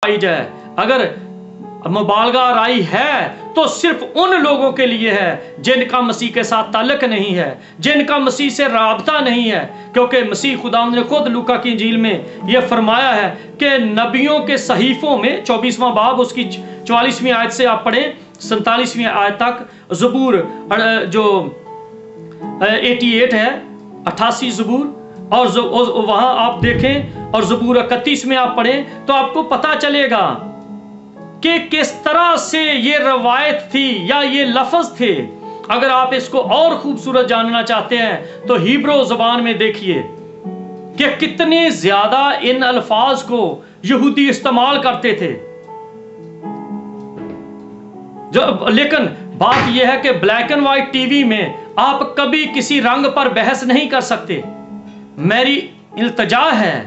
आई जाए, अगर मुबालगा राई है तो सिर्फ उन लोगों के लिए है जिनका मसीह के साथ ताल्लुक नहीं है, जिनका मसीह से राबता नहीं है। क्योंकि मसीह खुदावंद ने खुद लूका की इंजील में यह फरमाया है कि नबियों के सहीफों में 24वां बाब उसकी 44वीं आयत से आप पढ़ें 47वीं आयत तक, ज़बूर जो 88 है 88 ज़बूर, और वहाँ आप देखें, और ज़बूर 31 में आप पढ़ें तो आपको पता चलेगा कि किस तरह से ये रवायत थी या ये लफ्ज़ थे। अगर आप इसको और खूबसूरत जानना चाहते हैं तो हिब्रू ज़बान में देखिए कि कितने ज्यादा इन अल्फाज को यहूदी इस्तेमाल करते थे। लेकिन बात यह है कि ब्लैक एंड व्हाइट टीवी में आप कभी किसी रंग पर बहस नहीं कर सकते। मेरी इल्तजा है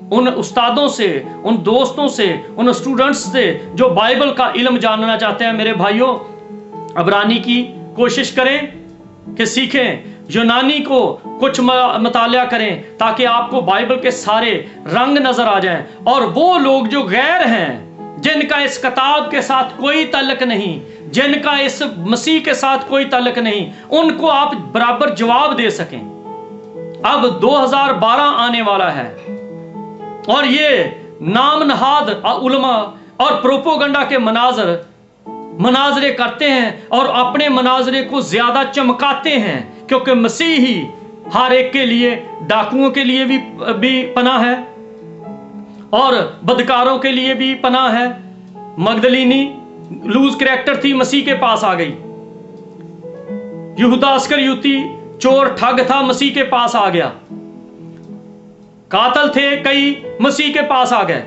उन उस्तादों से, उन दोस्तों से, उन स्टूडेंट्स से जो बाइबल का इल्म जानना चाहते हैं, मेरे भाइयों, अबरानी की कोशिश करें कि सीखें, यूनानी को कुछ मतालिया करें ताकि आपको बाइबल के सारे रंग नजर आ जाएं। और वो लोग जो गैर हैं, जिनका इस किताब के साथ कोई ताल्लुक नहीं, जिनका इस मसीह के साथ कोई ताल्लुक नहीं, उनको आप बराबर जवाब दे सकें। अब 2012 आने वाला है और ये नाम नहाद उलमा और प्रोपोगंडा के मनाजरे करते हैं और अपने मनाजरे को ज्यादा चमकाते हैं, क्योंकि मसीह ही हर एक के लिए, डाकुओं के लिए भी पनाह है और बदकारों के लिए भी पनाह है। मगदलीनी लूज करैक्टर थी, मसीह के पास आ गई। यहूदा अस्करियोती चोर ठग था, मसीह के पास आ गया। कातल थे कई, मसीह के पास आ गए।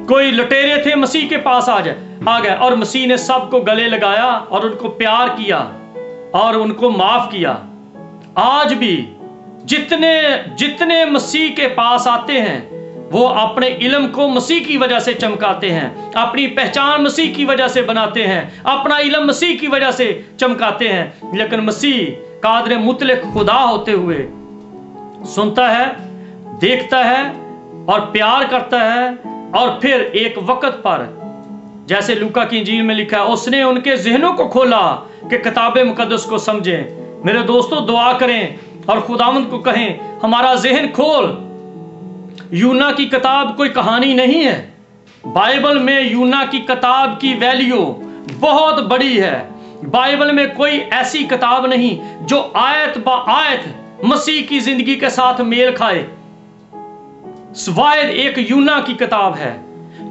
कोई लुटेरे थे, मसीह के पास आ गए। और मसीह ने सबको गले लगाया और उनको प्यार किया और उनको माफ किया। आज भी जितने मसीह के पास आते हैं वो अपने इल्म को मसीह की वजह से चमकाते हैं, अपनी पहचान मसीह की वजह से बनाते हैं, अपना इल्म मसीह की वजह से चमकाते हैं। लेकिन मसीह कादर मुतलक खुदा होते हुए सुनता है, देखता है और प्यार करता है। और फिर एक वक्त पर, जैसे लूका की इंजील में लिखा है, उसने उनके ज़हनों को खोला कि किताब मुकद्दस को समझें। मेरे दोस्तों, दुआ करें और खुदावंद को कहें, हमारा ज़हन खोल। यूना की किताब कोई कहानी नहीं है। बाइबल में यूना की किताब की वैल्यू बहुत बड़ी है। बाइबल में कोई ऐसी किताब नहीं जो आयत बा आयत मसीह की जिंदगी के साथ मेल खाए। स्वायद एक यूना की किताब है।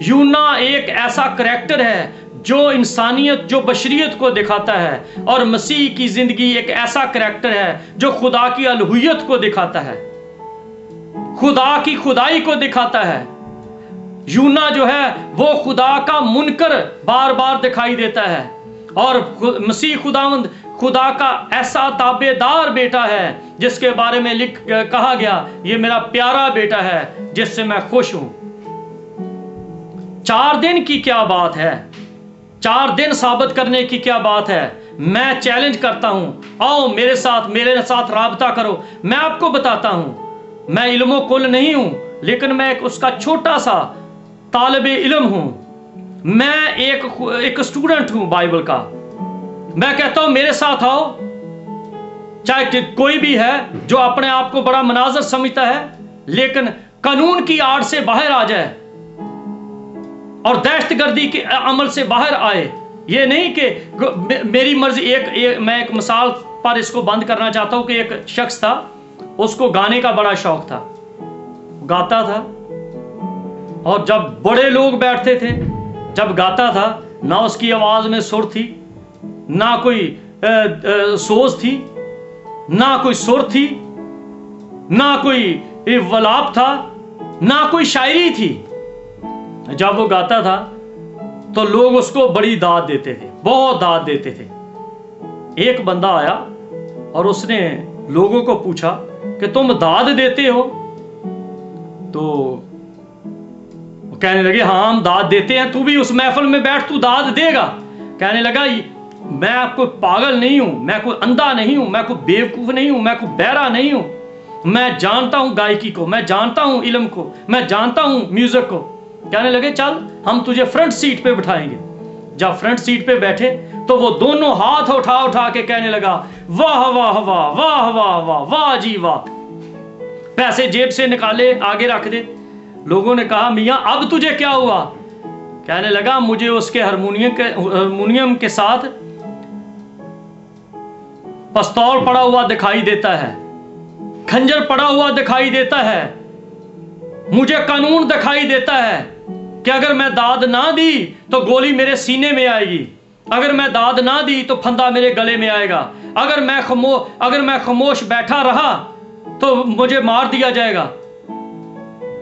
यूना एक ऐसा करैक्टर है जो इंसानियत, जो बशरियत को दिखाता है, और मसीह की जिंदगी एक ऐसा करैक्टर है जो खुदा की अलुहियत को दिखाता है, खुदा की खुदाई को दिखाता है। यूना जो है वो खुदा का मुनकर बार बार दिखाई देता है, और मसीह खुदावंद खुदा का ऐसा ताबेदार बेटा है जिसके बारे में कहा गया, ये मेरा प्यारा बेटा है जिससे मैं खुश हूं। 4 दिन की क्या बात है, 4 दिन साबित करने की क्या बात है। मैं चैलेंज करता हूं, आओ मेरे साथ राबता करो। मैं आपको बताता हूं, मैं इल्मो कुल नहीं हूं, लेकिन मैं उसका छोटा सा तालिबे इल्म हूं। मैं एक स्टूडेंट हूं बाइबल का। मैं कहता हूं मेरे साथ आओ, चाहे कोई भी है जो अपने आप को बड़ा मनाजर समझता है, लेकिन कानून की आड़ से बाहर आ जाए और दहशतगर्दी के अमल से बाहर आए। ये नहीं कि मेरी मर्जी। मैं एक मिसाल पर इसको बंद करना चाहता हूं कि एक शख्स था, उसको गाने का बड़ा शौक था, गाता था, और जब बड़े लोग बैठते थे, जब गाता था, ना उसकी आवाज में सुर थी, ना कोई सोच थी, ना कोई सुर थी, ना कोई वलाप था, ना कोई शायरी थी। जब वो गाता था तो लोग उसको बड़ी दाद देते थे, बहुत दाद देते थे। एक बंदा आया और उसने लोगों को पूछा कि तुम दाद देते हो? तो वो कहने लगे, हाँ हम दाद देते हैं, तू भी उस महफिल में बैठ, तू दाद देगा। कहने लगा, मैं कोई पागल नहीं हूं, मैं कोई अंधा नहीं हूं, मैं कोई बेवकूफ नहीं हूं, मैं कोई बहरा नहीं हूं। मैं जानता हूं गायकी को, मैं जानता हूं इल्म को, मैं जानता हूं म्यूजिक को। कहने लगे, चल हम तुझे फ्रंट सीट पे बिठाएंगे। जब फ्रंट सीट पे बैठे तो वो दोनों हाथ उठा उठा के कहने लगा, वाह वाह वाह वाह वाह वाह वाह जी वाह। पैसे जेब से निकाले, आगे रख दे। लोगों ने कहा, मियाँ अब तुझे क्या हुआ? कहने लगा, मुझे उसके हारमोनियम के साथ पिस्तौल पड़ा हुआ दिखाई देता है, खंजर पड़ा हुआ दिखाई देता है, मुझे कानून दिखाई देता है कि अगर मैं दाद ना दी तो गोली मेरे सीने में आएगी, अगर मैं दाद ना दी तो फंदा मेरे गले में आएगा, अगर मैं खामोश बैठा रहा तो मुझे मार दिया जाएगा।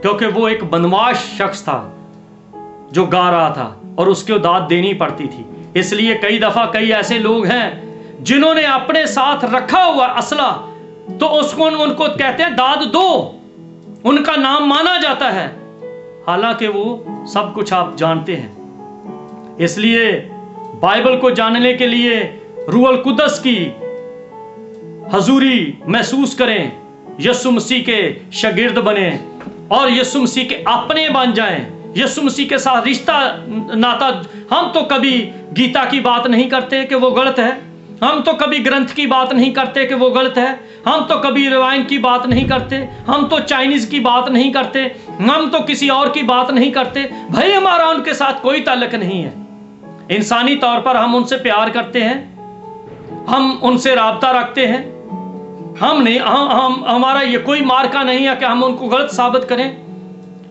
क्योंकि वो एक बदमाश शख्स था जो गा रहा था और उसको दाद देनी पड़ती थी। इसलिए कई दफा कई ऐसे लोग हैं जिन्होंने अपने साथ रखा हुआ असला, तो उनको कहते हैं दाद दो, उनका नाम माना जाता है, हालांकि वो सब कुछ आप जानते हैं। इसलिए बाइबल को जानने के लिए रूहुल कुद्दस की हजूरी महसूस करें, यीशु मसीह के शागिर्द बने और यीशु मसीह के अपने बन जाएं, यीशु मसीह के साथ रिश्ता नाता। हम तो कभी गीता की बात नहीं करते कि वो गलत है, हम तो कभी ग्रंथ की बात नहीं करते कि वो गलत है, हम तो कभी रामायण की बात नहीं करते, हम तो चाइनीज की बात नहीं करते, हम तो किसी और की बात नहीं करते। भाई हमारा उनके साथ कोई ताल्लुक नहीं है। इंसानी तौर पर हम उनसे प्यार करते हैं, हम उनसे राब्ता रखते हैं, हम नहीं हमारा ये कोई मार्का नहीं है कि हम उनको गलत साबित करें।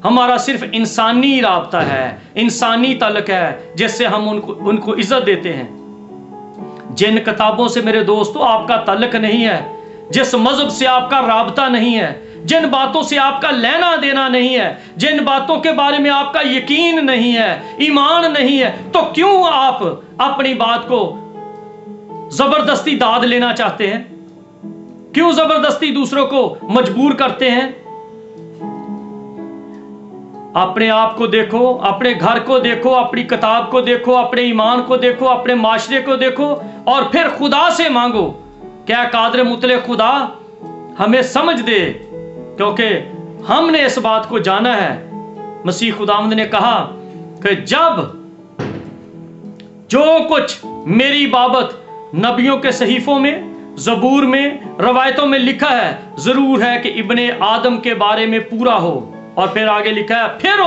हमारा सिर्फ इंसानी राब्ता है, इंसानी ताल्लुक है जिससे हम उनको इज्जत देते हैं। जिन किताबों से मेरे दोस्तों आपका ताल्लुक नहीं है, जिस मजहब से आपका राब्ता नहीं है, जिन बातों से आपका लेना देना नहीं है, जिन बातों के बारे में आपका यकीन नहीं है, ईमान नहीं है, तो क्यों आप अपनी बात को जबरदस्ती दाद लेना चाहते हैं? क्यों जबरदस्ती दूसरों को मजबूर करते हैं? अपने आप को देखो, अपने घर को देखो, अपनी किताब को देखो, अपने ईमान को देखो, अपने माशरे को देखो और फिर खुदा से मांगो। क्या कादर मुतले खुदा हमें समझ दे, क्योंकि हमने इस बात को जाना है। मसीह खुदावंद ने कहा कि जब जो कुछ मेरी बाबत नबियों के सहीफों में, ज़बूर में, रवायतों में लिखा है, जरूर है कि इब्ने आदम के बारे में पूरा हो। और फिर आगे लिखा है, फिर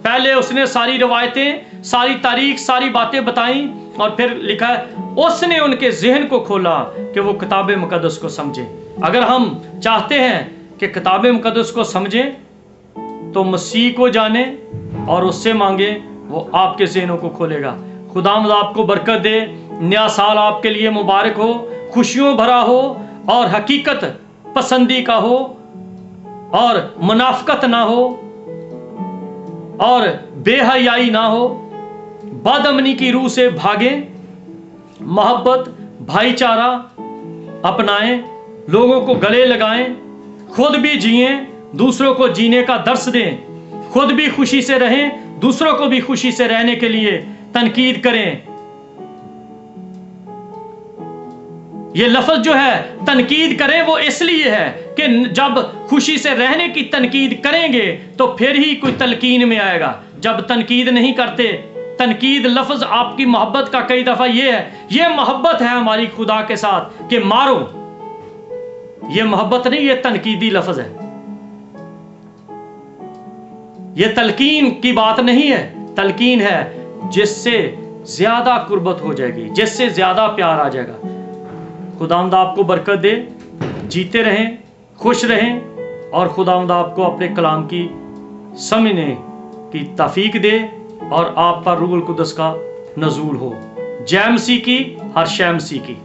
पहले उसने सारी रवायतें, सारी तारीख, सारी बातें बताई और फिर लिखा है उसने उनके ज़हन को खोला कि वो किताब मुकद्दस को समझें। अगर हम चाहते हैं कि किताब मुकद्दस को समझें तो मसीह को जाने और उससे मांगे, वो आपके ज़हनों को खोलेगा। खुदावंद आपको बरकत दे। नया साल आपके लिए मुबारक हो, खुशियों भरा हो और हकीकत पसंदी का हो और मुनाफकत ना हो और बेहयाई ना हो। बदअमनी की रूह से भागें, मोहब्बत भाईचारा अपनाएं, लोगों को गले लगाएं, खुद भी जिएं, दूसरों को जीने का दर्स दें, खुद भी खुशी से रहें, दूसरों को भी खुशी से रहने के लिए तनकीद करें। ये लफ्ज जो है तनकीद करें, वो इसलिए है कि जब खुशी से रहने की तनकीद करेंगे तो फिर ही कोई तलकीन में आएगा। जब तनकीद नहीं करते, तनकीद लफ्ज आपकी मोहब्बत का कई दफा ये है, ये मोहब्बत है हमारी खुदा के साथ कि मारो, ये मोहब्बत नहीं, ये तनकीदी लफ्ज है। ये तलकीन की बात नहीं है, तलकीन है जिससे ज्यादा कुर्बत हो जाएगी, जिससे ज्यादा प्यार आ जाएगा। खुदावंद आपको बरकत दे, जीते रहें, खुश रहें और खुदावंद आपको अपने कलाम की समझने की तौफीक दे और आप पर रूहुल कुद्दस का नज़ूल हो। जय मसीह की, हर शय मसीह की।